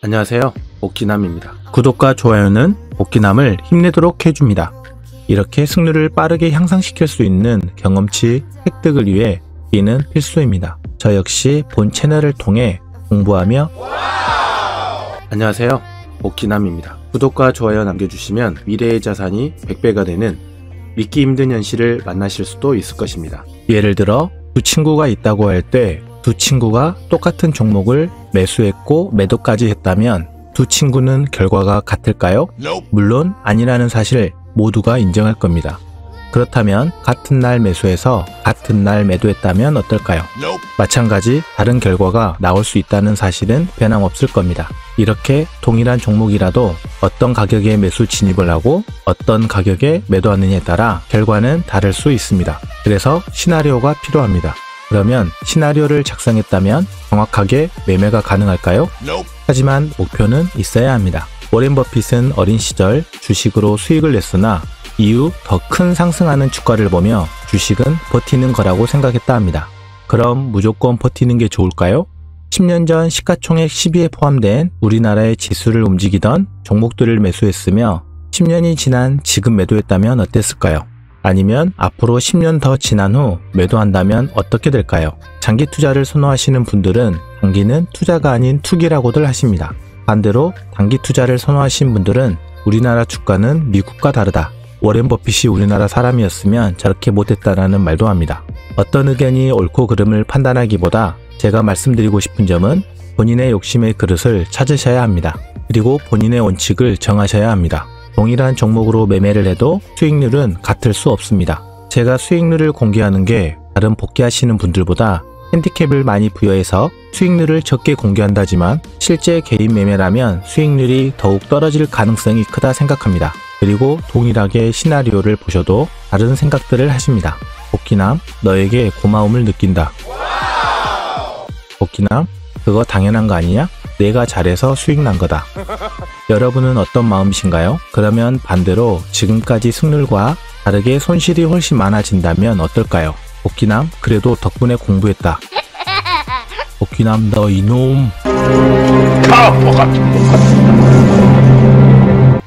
안녕하세요, 오키남입니다. 구독과 좋아요는 오키남을 힘내도록 해줍니다. 이렇게 승률을 빠르게 향상시킬 수 있는 경험치 획득을 위해 이는 필수입니다. 저 역시 본 채널을 통해 공부하며 안녕하세요, 오키남입니다. 구독과 좋아요 남겨주시면 미래의 자산이 100배가 되는 믿기 힘든 현실을 만나실 수도 있을 것입니다. 예를 들어 두 친구가 있다고 할 때 두 친구가 똑같은 종목을 매수했고 매도까지 했다면 두 친구는 결과가 같을까요? 물론 아니라는 사실 모두가 인정할 겁니다. 그렇다면 같은 날 매수해서 같은 날 매도했다면 어떨까요? 마찬가지 다른 결과가 나올 수 있다는 사실은 변함없을 겁니다. 이렇게 동일한 종목이라도 어떤 가격에 매수 진입을 하고 어떤 가격에 매도하느냐에 따라 결과는 다를 수 있습니다. 그래서 시나리오가 필요합니다. 그러면 시나리오를 작성했다면 정확하게 매매가 가능할까요? 하지만 목표는 있어야 합니다. 워렌 버핏은 어린 시절 주식으로 수익을 냈으나 이후 더 큰 상승하는 주가를 보며 주식은 버티는 거라고 생각했다 합니다. 그럼 무조건 버티는 게 좋을까요? 10년 전 시가총액 10위에 포함된 우리나라의 지수를 움직이던 종목들을 매수했으며 10년이 지난 지금 매도했다면 어땠을까요? 아니면 앞으로 10년 더 지난 후 매도한다면 어떻게 될까요? 장기 투자를 선호하시는 분들은 장기는 투자가 아닌 투기라고들 하십니다. 반대로 단기 투자를 선호하시는 분들은 우리나라 주가는 미국과 다르다. 워렌 버핏이 우리나라 사람이었으면 저렇게 못했다라는 말도 합니다. 어떤 의견이 옳고 그름을 판단하기보다 제가 말씀드리고 싶은 점은 본인의 욕심의 그릇을 찾으셔야 합니다. 그리고 본인의 원칙을 정하셔야 합니다. 동일한 종목으로 매매를 해도 수익률은 같을 수 없습니다. 제가 수익률을 공개하는 게 다른 복귀하시는 분들보다 핸디캡을 많이 부여해서 수익률을 적게 공개한다지만 실제 개인 매매라면 수익률이 더욱 떨어질 가능성이 크다 생각합니다. 그리고 동일하게 시나리오를 보셔도 다른 생각들을 하십니다. 오키남, 너에게 고마움을 느낀다. 오키남, 그거 당연한 거 아니냐? 내가 잘해서 수익 난 거다. 여러분은 어떤 마음이신가요? 그러면 반대로 지금까지 승률과 다르게 손실이 훨씬 많아진다면 어떨까요? 오키남, 그래도 덕분에 공부했다. 오키남, 너 이놈.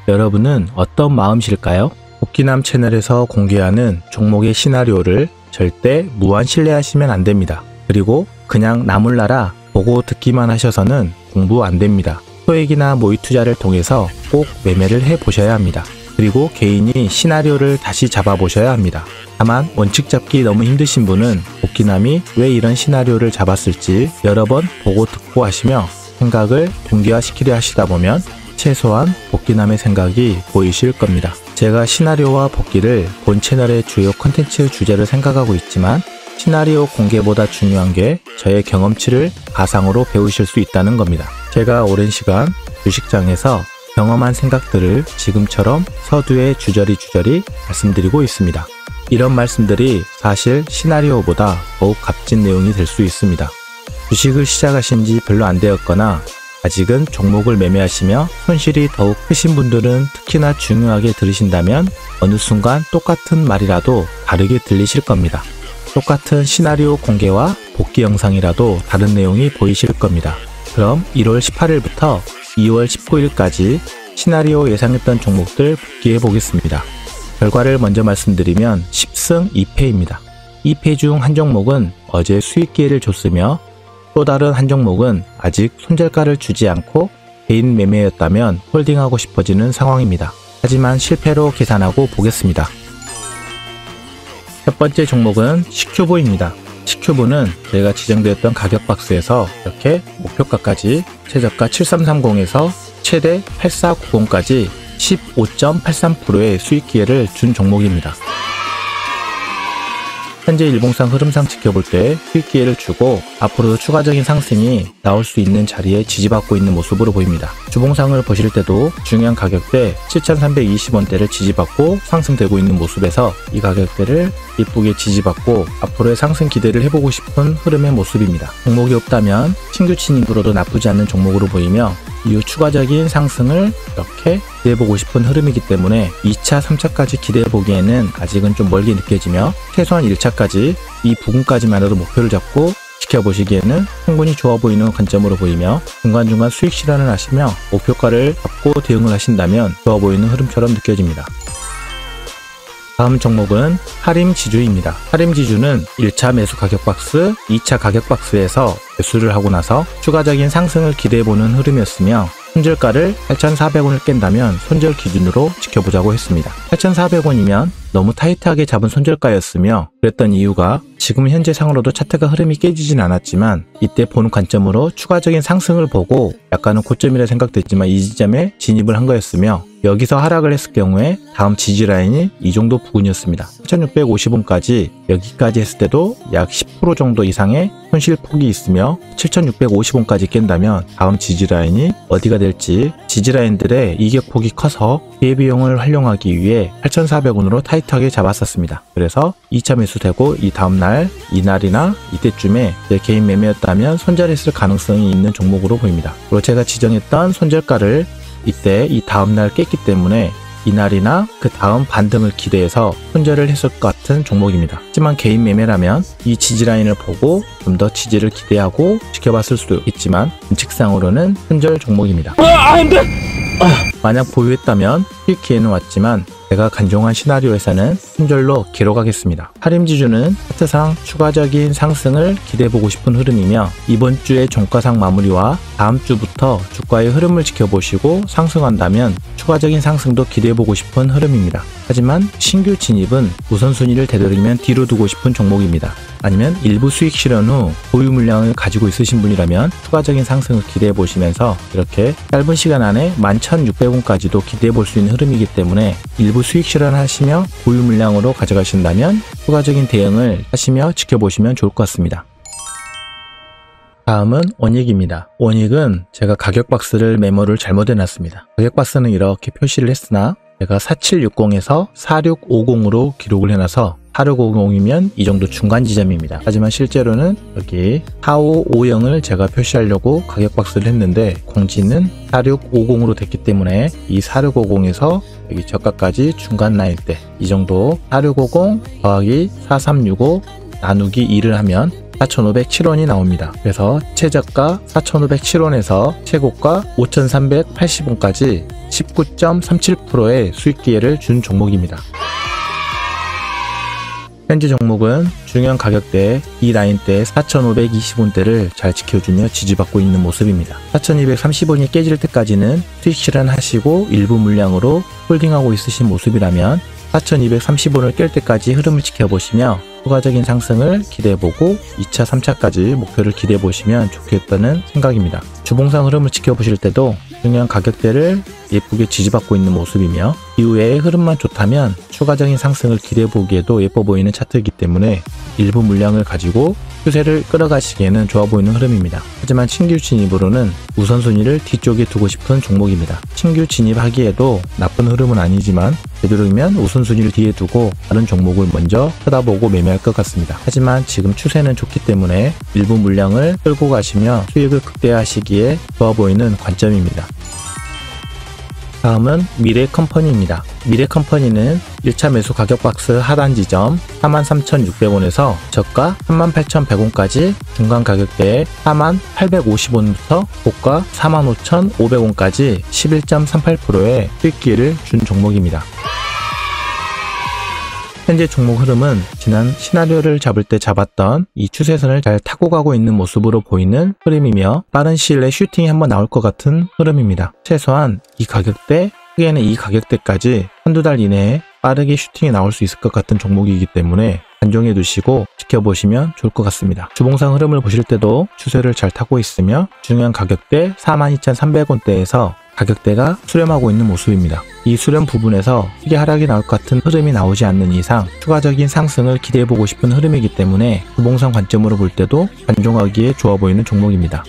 여러분은 어떤 마음이실까요? 오키남 채널에서 공개하는 종목의 시나리오를 절대 무한 신뢰하시면 안 됩니다. 그리고 그냥 나몰라라 보고 듣기만 하셔서는 공부 안 됩니다. 소액이나 모의 투자를 통해서 꼭 매매를 해 보셔야 합니다. 그리고 개인이 시나리오를 다시 잡아보셔야 합니다. 다만 원칙 잡기 너무 힘드신 분은 오키남이 왜 이런 시나리오를 잡았을지 여러 번 보고 듣고 하시며 생각을 동기화시키려 하시다 보면 최소한 오키남의 생각이 보이실 겁니다. 제가 시나리오와 복귀를 본 채널의 주요 콘텐츠 주제로 생각하고 있지만 시나리오 공개보다 중요한 게 저의 경험치를 가상으로 배우실 수 있다는 겁니다. 제가 오랜 시간 주식장에서 경험한 생각들을 지금처럼 서두에 주저리 말씀드리고 있습니다. 이런 말씀들이 사실 시나리오보다 더욱 값진 내용이 될 수 있습니다. 주식을 시작하신 지 별로 안 되었거나 아직은 종목을 매매하시며 손실이 더욱 크신 분들은 특히나 중요하게 들으신다면 어느 순간 똑같은 말이라도 다르게 들리실 겁니다. 똑같은 시나리오 공개와 복귀 영상이라도 다른 내용이 보이실 겁니다. 그럼 1월 18일부터 2월 19일까지 시나리오 예상했던 종목들 복귀해 보겠습니다. 결과를 먼저 말씀드리면 10승 2패입니다. 2패 중 한 종목은 어제 수익 기회를 줬으며 또 다른 한 종목은 아직 손절가를 주지 않고 개인 매매였다면 홀딩하고 싶어지는 상황입니다. 하지만 실패로 계산하고 보겠습니다. 첫 번째 종목은 CQV입니다. CQV는 저희가 지정되었던 가격 박스에서 이렇게 목표가까지 최저가 7330에서 최대 8490까지 15.83%의 수익 기회를 준 종목입니다. 현재 일봉상 흐름상 지켜볼 때 수익 기회를 주고 앞으로도 추가적인 상승이 나올 수 있는 자리에 지지받고 있는 모습으로 보입니다. 주봉상을 보실 때도 중요한 가격대 7,320원대를 지지받고 상승되고 있는 모습에서 이 가격대를 이쁘게 지지받고 앞으로의 상승 기대를 해보고 싶은 흐름의 모습입니다. 종목이 없다면 신규 진입으로도 나쁘지 않는 종목으로 보이며 이후 추가적인 상승을 이렇게 기대해보고 싶은 흐름이기 때문에 2차, 3차까지 기대해보기에는 아직은 좀 멀게 느껴지며 최소한 1차까지 이 부분까지만으로 목표를 잡고 지켜보시기에는 충분히 좋아 보이는 관점으로 보이며 중간중간 수익 실현을 하시며 목표가를 잡고 대응을 하신다면 좋아 보이는 흐름처럼 느껴집니다. 다음 종목은 하림지주입니다. 하림지주는 1차 매수 가격 박스, 2차 가격 박스에서 매수를 하고 나서 추가적인 상승을 기대해보는 흐름이었으며 손절가를 8,400원을 깬다면 손절 기준으로 지켜보자고 했습니다. 8,400원이면 너무 타이트하게 잡은 손절가였으며 그랬던 이유가 지금 현재 상으로도 차트가 흐름이 깨지진 않았지만 이때 보는 관점으로 추가적인 상승을 보고 약간은 고점이라 생각됐지만 이 지점에 진입을 한 거였으며 여기서 하락을 했을 경우에 다음 지지라인이 이 정도 부근이었습니다. 7,650원까지 여기까지 했을 때도 약 10% 정도 이상의 손실폭이 있으며 7,650원까지 깬다면 다음 지지라인이 어디가 될지 지지라인들의 이격폭이 커서 기회비용을 활용하기 위해 8,400원으로 타이트하게 잡았었습니다. 그래서 2차 매수되고 이 다음날 이날이나 이때쯤에 제 개인 매매였다면 손절했을 가능성이 있는 종목으로 보입니다. 그리고 제가 지정했던 손절가를 이때 이 다음날 깼기 때문에 이날이나 그 다음 반등을 기대해서 손절을 했을 것 같은 종목입니다. 하지만 개인 매매라면 이 지지라인을 보고 좀 더 지지를 기대하고 지켜봤을 수도 있지만 분칙상으로는 손절 종목입니다. 만약 보유했다면 수익 기회는 왔지만 제가 간종한 시나리오에서는 손절로 기록하겠습니다. 하림지주는 차트상 추가적인 상승을 기대해보고 싶은 흐름이며 이번 주의 종가상 마무리와 다음 주부터 주가의 흐름을 지켜보시고 상승한다면 추가적인 상승도 기대해보고 싶은 흐름입니다. 하지만 신규 진입은 우선순위를 되도록이면 뒤로 두고 싶은 종목입니다. 아니면 일부 수익 실현 후 보유 물량을 가지고 있으신 분이라면 추가적인 상승을 기대해 보시면서 이렇게 짧은 시간 안에 11,600원까지도 기대해 볼 수 있는 흐름이기 때문에 일부 수익 실현하시며 보유 물량으로 가져가신다면 추가적인 대응을 하시며 지켜보시면 좋을 것 같습니다. 다음은 원익입니다. 원익은 제가 가격 박스를 메모를 잘못 해놨습니다. 가격 박스는 이렇게 표시를 했으나 제가 4760에서 4650으로 기록을 해놔서 4650이면 이 정도 중간 지점입니다. 하지만 실제로는 여기 4550을 제가 표시하려고 가격 박스를 했는데 공지는 4650으로 됐기 때문에 이 4650에서 여기 저가까지 중간 라인 때 이 정도 4650 더하기 4365 나누기 2를 하면 4,507원이 나옵니다. 그래서 최저가 4,507원에서 최고가 5,380원까지 19.37%의 수익 기회를 준 종목입니다. 현재 종목은 중요한 가격대 이 라인대 4,520원대를 잘 지켜주며 지지받고 있는 모습입니다. 4,230원이 깨질 때까지는 수익 실현하시고 일부 물량으로 홀딩하고 있으신 모습이라면 4,230원을 깰 때까지 흐름을 지켜보시며 추가적인 상승을 기대해보고 2차, 3차까지 목표를 기대해보시면 좋겠다는 생각입니다. 주봉상 흐름을 지켜보실 때도 중요한 가격대를 예쁘게 지지받고 있는 모습이며 이후에 흐름만 좋다면 추가적인 상승을 기대해보기에도 예뻐 보이는 차트이기 때문에 일부 물량을 가지고 추세를 끌어가시기에는 좋아 보이는 흐름입니다. 하지만 신규 진입으로는 우선순위를 뒤쪽에 두고 싶은 종목입니다. 신규 진입하기에도 나쁜 흐름은 아니지만 되도록이면 우선순위를 뒤에 두고 다른 종목을 먼저 쳐다보고 매매할 것 같습니다. 하지만 지금 추세는 좋기 때문에 일부 물량을 끌고 가시며 수익을 극대화하시기에 좋아 보이는 관점입니다. 다음은 미래컴퍼니입니다. 미래컴퍼니는 1차 매수 가격 박스 하단 지점 43,600원에서 저가 38,100원까지 중간 가격대에 48,850원부터 고가 45,500원까지 11.38%의 수익 기회를 준 종목입니다. 현재 종목 흐름은 지난 시나리오를 잡을 때 잡았던 이 추세선을 잘 타고 가고 있는 모습으로 보이는 흐름이며 빠른 시일 내에 슈팅이 한번 나올 것 같은 흐름입니다. 최소한 이 가격대, 크게는 이 가격대까지 한두 달 이내에 빠르게 슈팅이 나올 수 있을 것 같은 종목이기 때문에 간종해 두시고 지켜보시면 좋을 것 같습니다. 주봉상 흐름을 보실 때도 추세를 잘 타고 있으며 중요한 가격대 42,300원대에서 가격대가 수렴하고 있는 모습입니다. 이 수렴 부분에서 크게 하락이 나올 것 같은 흐름이 나오지 않는 이상 추가적인 상승을 기대해보고 싶은 흐름이기 때문에 주봉상 관점으로 볼 때도 간종하기에 좋아 보이는 종목입니다.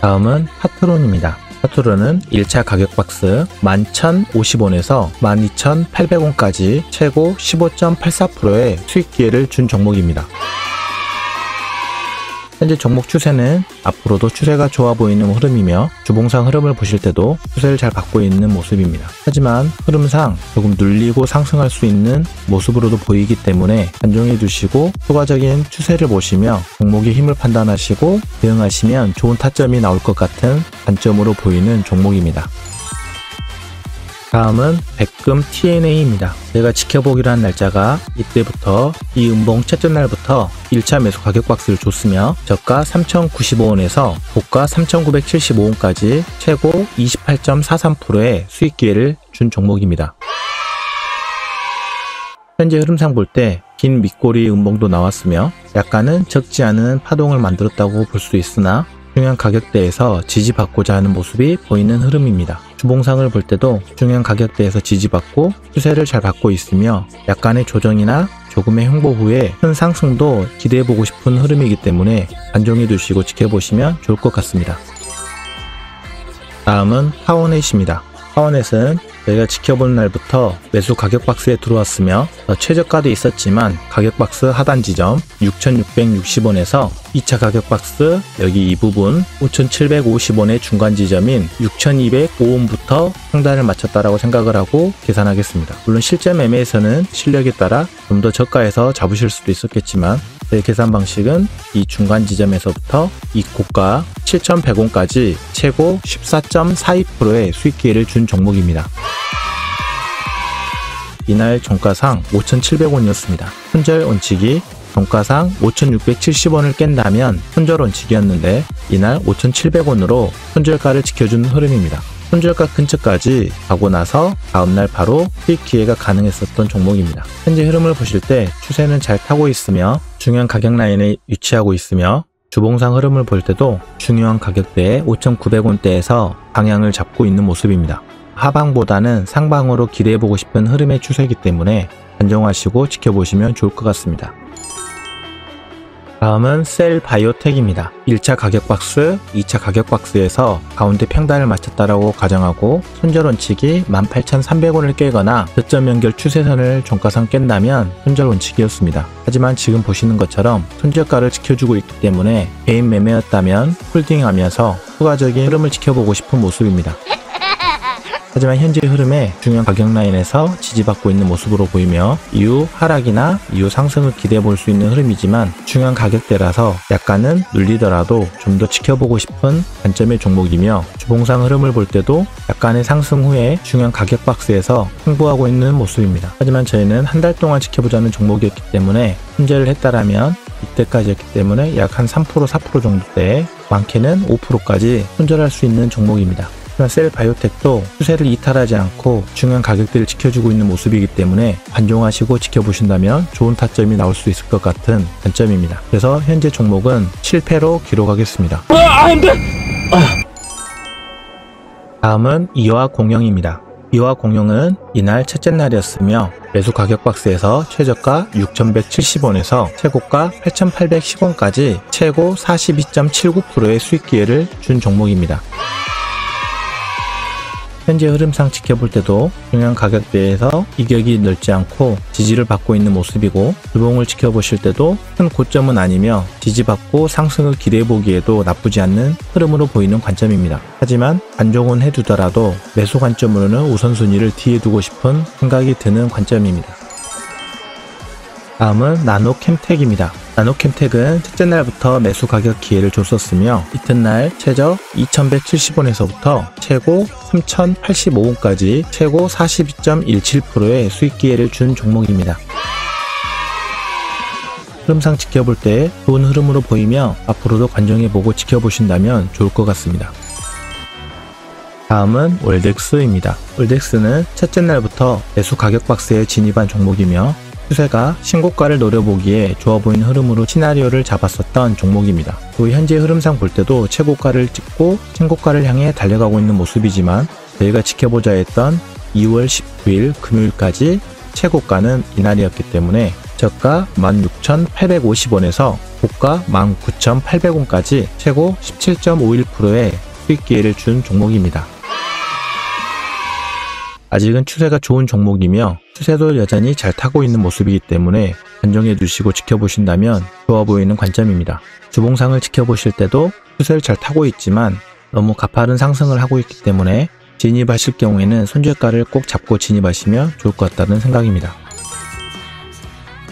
다음은 파트론입니다. 파트론은 1차 가격 박스 11,050원에서 12,800원까지 최고 15.84%의 수익 기회를 준 종목입니다. 현재 종목 추세는 앞으로도 추세가 좋아 보이는 흐름이며 주봉상 흐름을 보실 때도 추세를 잘 받고 있는 모습입니다. 하지만 흐름상 조금 눌리고 상승할 수 있는 모습으로도 보이기 때문에 단종해 두시고 추가적인 추세를 보시며 종목의 힘을 판단하시고 대응하시면 좋은 타점이 나올 것 같은 관점으로 보이는 종목입니다. 다음은 백금 TNA입니다. 제가 지켜보기로 한 날짜가 이때부터 이 음봉 첫째 날부터 1차 매수 가격 박스를 줬으며 저가 3,095원에서 고가 3,975원까지 최고 28.43%의 수익 기회를 준 종목입니다. 현재 흐름상 볼 때 긴 밑꼬리 음봉도 나왔으며 약간은 적지 않은 파동을 만들었다고 볼 수 있으나 중요한 가격대에서 지지받고자 하는 모습이 보이는 흐름입니다. 주봉상을 볼 때도 중요한 가격대에서 지지받고 추세를 잘 받고 있으며 약간의 조정이나 조금의 횡보 후에 큰 상승도 기대해보고 싶은 흐름이기 때문에 단종해 두시고 지켜보시면 좋을 것 같습니다. 다음은 파워넷입니다. 파워넷은 저희가 지켜본 날부터 매수 가격 박스에 들어왔으며 최저가도 있었지만 가격 박스 하단 지점 6,660원에서 2차 가격 박스 여기 이 부분 5,750원의 중간 지점인 6,205원부터 상단을 맞췄다라고 생각을 하고 계산하겠습니다. 물론 실제 매매에서는 실력에 따라 좀 더 저가에서 잡으실 수도 있었겠지만 제 계산 방식은 이 중간 지점에서부터 이 고가 7,100원까지 최고 14.42%의 수익 기회를 준 종목입니다. 이날 종가상 5,700원이었습니다. 손절 원칙이 종가상 5,670원을 깬다면 손절 원칙이었는데 이날 5,700원으로 손절가를 지켜준 흐름입니다. 손절가 근처까지 가고 나서 다음날 바로 수익 기회가 가능했었던 종목입니다. 현재 흐름을 보실 때 추세는 잘 타고 있으며 중요한 가격 라인에 위치하고 있으며 주봉상 흐름을 볼 때도 중요한 가격대에 5,900원대에서 방향을 잡고 있는 모습입니다. 하방보다는 상방으로 기대해보고 싶은 흐름의 추세이기 때문에 단정하시고 지켜보시면 좋을 것 같습니다. 다음은 셀바이오텍입니다. 1차 가격 박스, 2차 가격 박스에서 가운데 평단을 맞췄다라고 가정하고 손절 원칙이 18,300원을 깨거나 저점 연결 추세선을 종가상 깬다면 손절 원칙이었습니다. 하지만 지금 보시는 것처럼 손절가를 지켜주고 있기 때문에 개인 매매였다면 홀딩하면서 추가적인 흐름을 지켜보고 싶은 모습입니다. 하지만 현재 흐름에 중요한 가격 라인에서 지지받고 있는 모습으로 보이며 이후 하락이나 이후 상승을 기대해 볼 수 있는 흐름이지만 중요한 가격대라서 약간은 눌리더라도 좀 더 지켜보고 싶은 관점의 종목이며 주봉상 흐름을 볼 때도 약간의 상승 후에 중요한 가격 박스에서 승부하고 있는 모습입니다. 하지만 저희는 한 달 동안 지켜보자는 종목이었기 때문에 손절을 했다라면 이때까지였기 때문에 약 한 3%, 4% 정도대 많게는 5%까지 손절할 수 있는 종목입니다. 셀바이오텍도 추세를 이탈하지 않고 중요한 가격대를 지켜주고 있는 모습이기 때문에 반종하시고 지켜보신다면 좋은 타점이 나올 수 있을 것 같은 관점입니다. 그래서 현재 종목은 실패로 기록하겠습니다. 다음은 이화공영입니다. 이화공영은 이날 첫째 날이었으며 매수 가격 박스에서 최저가 6,170원에서 최고가 8,810원까지 최고 42.79%의 수익 기회를 준 종목입니다. 현재 흐름상 지켜볼 때도 중요한 가격대에서 이격이 넓지 않고 지지를 받고 있는 모습이고 주봉을 지켜보실 때도 큰 고점은 아니며 지지받고 상승을 기대해보기에도 나쁘지 않는 흐름으로 보이는 관점입니다. 하지만 반종은 해두더라도 매수 관점으로는 우선순위를 뒤에 두고 싶은 생각이 드는 관점입니다. 다음은 나노캠텍입니다. 나노캠텍은 첫째 날부터 매수 가격 기회를 줬었으며 이튿날 최저 2,170원에서부터 최고 3,085원까지 최고 42.17%의 수익 기회를 준 종목입니다. 흐름상 지켜볼 때 좋은 흐름으로 보이며 앞으로도 관정해보고 지켜보신다면 좋을 것 같습니다. 다음은 월덱스입니다. 월덱스는 첫째 날부터 매수 가격 박스에 진입한 종목이며 추세가 신고가를 노려보기에 좋아 보이는 흐름으로 시나리오를 잡았었던 종목입니다. 또 현재 흐름상 볼 때도 최고가를 찍고 신고가를 향해 달려가고 있는 모습이지만 저희가 지켜보자 했던 2월 19일 금요일까지 최고가는 이날이었기 때문에 저가 16,850원에서 고가 19,800원까지 최고 17.51%의 수익 기회를 준 종목입니다. 아직은 추세가 좋은 종목이며 추세도 여전히 잘 타고 있는 모습이기 때문에 안정해 두시고 지켜보신다면 좋아 보이는 관점입니다. 주봉상을 지켜보실 때도 추세를 잘 타고 있지만 너무 가파른 상승을 하고 있기 때문에 진입하실 경우에는 손절가를 꼭 잡고 진입하시면 좋을 것 같다는 생각입니다.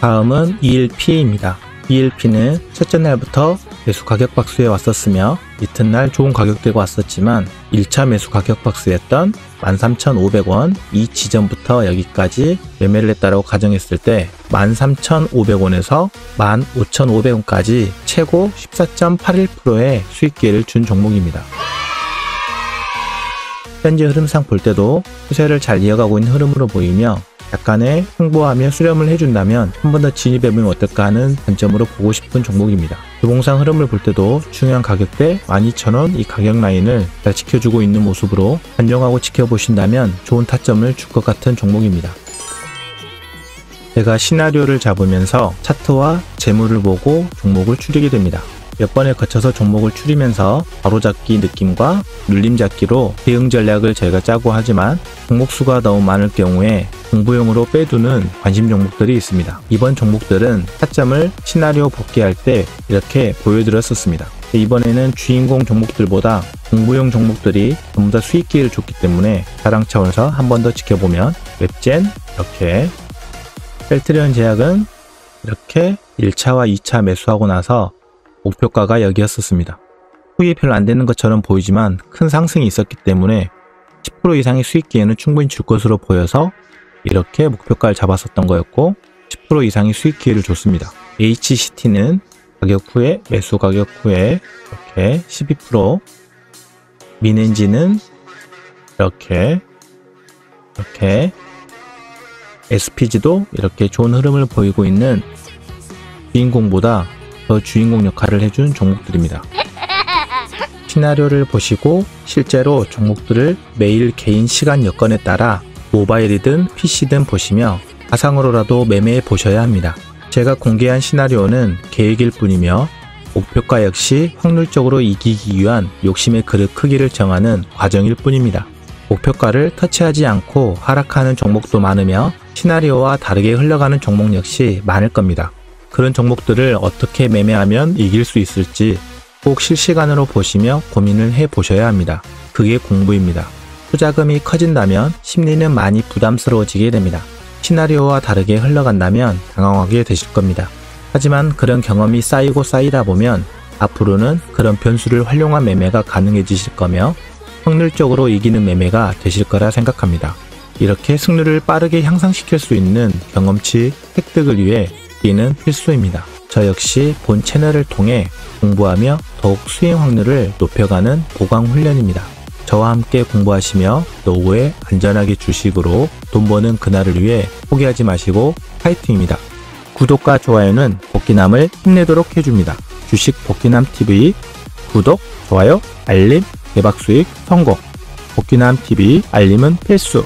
다음은 ELP입니다. ELP는 첫째 날부터 매수 가격 박스에 왔었으며 이튿날 좋은 가격대가 왔었지만 1차 매수 가격 박스였던 13,500원 이 지점부터 여기까지 매매를 했다고 가정했을 때 13,500원에서 15,500원까지 최고 14.81%의 수익 기회를 준 종목입니다. 현재 흐름상 볼 때도 추세를 잘 이어가고 있는 흐름으로 보이며 약간의 홍보하며 수렴을 해준다면 한 번 더 진입해보면 어떨까 하는 관점으로 보고 싶은 종목입니다. 주봉상 흐름을 볼 때도 중요한 가격대 12,000원 이 가격 라인을 잘 지켜주고 있는 모습으로 안정하고 지켜보신다면 좋은 타점을 줄 것 같은 종목입니다. 제가 시나리오를 잡으면서 차트와 재물을 보고 종목을 추리게 됩니다. 몇 번에 거쳐서 종목을 추리면서 바로잡기 느낌과 눌림잡기로 대응 전략을 저희가 짜고 하지만 종목 수가 너무 많을 경우에 공부용으로 빼두는 관심 종목들이 있습니다. 이번 종목들은 타점을 시나리오 복귀할 때 이렇게 보여드렸었습니다. 이번에는 주인공 종목들보다 공부용 종목들이 전부 다 수익 기회를 줬기 때문에 자랑 차원에서 한 번 더 지켜보면 웹젠 이렇게 셀트리온 제약은 이렇게 1차와 2차 매수하고 나서 목표가가 여기였었습니다. 후에 별로 안 되는 것처럼 보이지만 큰 상승이 있었기 때문에 10% 이상의 수익 기회는 충분히 줄 것으로 보여서 이렇게 목표가를 잡았었던 거였고 10% 이상의 수익 기회를 줬습니다. HCT는 가격 후에 매수 가격 후에 이렇게 12% 민엔지는 이렇게 SPG도 이렇게 좋은 흐름을 보이고 있는 주인공보다 더 주인공 역할을 해준 종목들입니다. 시나리오를 보시고 실제로 종목들을 매일 개인 시간 여건에 따라 모바일이든 PC든 보시며 가상으로라도 매매해 보셔야 합니다. 제가 공개한 시나리오는 계획일 뿐이며 목표가 역시 확률적으로 이기기 위한 욕심의 그릇 크기를 정하는 과정일 뿐입니다. 목표가를 터치하지 않고 하락하는 종목도 많으며 시나리오와 다르게 흘러가는 종목 역시 많을 겁니다. 그런 종목들을 어떻게 매매하면 이길 수 있을지 꼭 실시간으로 보시며 고민을 해 보셔야 합니다. 그게 공부입니다. 투자금이 커진다면 심리는 많이 부담스러워지게 됩니다. 시나리오와 다르게 흘러간다면 당황하게 되실 겁니다. 하지만 그런 경험이 쌓이고 쌓이다 보면 앞으로는 그런 변수를 활용한 매매가 가능해지실 거며 확률적으로 이기는 매매가 되실 거라 생각합니다. 이렇게 승률을 빠르게 향상시킬 수 있는 경험치 획득을 위해 이는 필수입니다. 저 역시 본 채널을 통해 공부하며 더욱 수익 확률을 높여가는 보강 훈련입니다. 저와 함께 공부하시며 노후에 안전하게 주식으로 돈 버는 그날을 위해 포기하지 마시고 파이팅입니다. 구독과 좋아요는 복귀남을 힘내도록 해줍니다. 주식 복귀남TV 구독, 좋아요, 알림, 대박수익 성공. 복귀남TV 알림은 필수.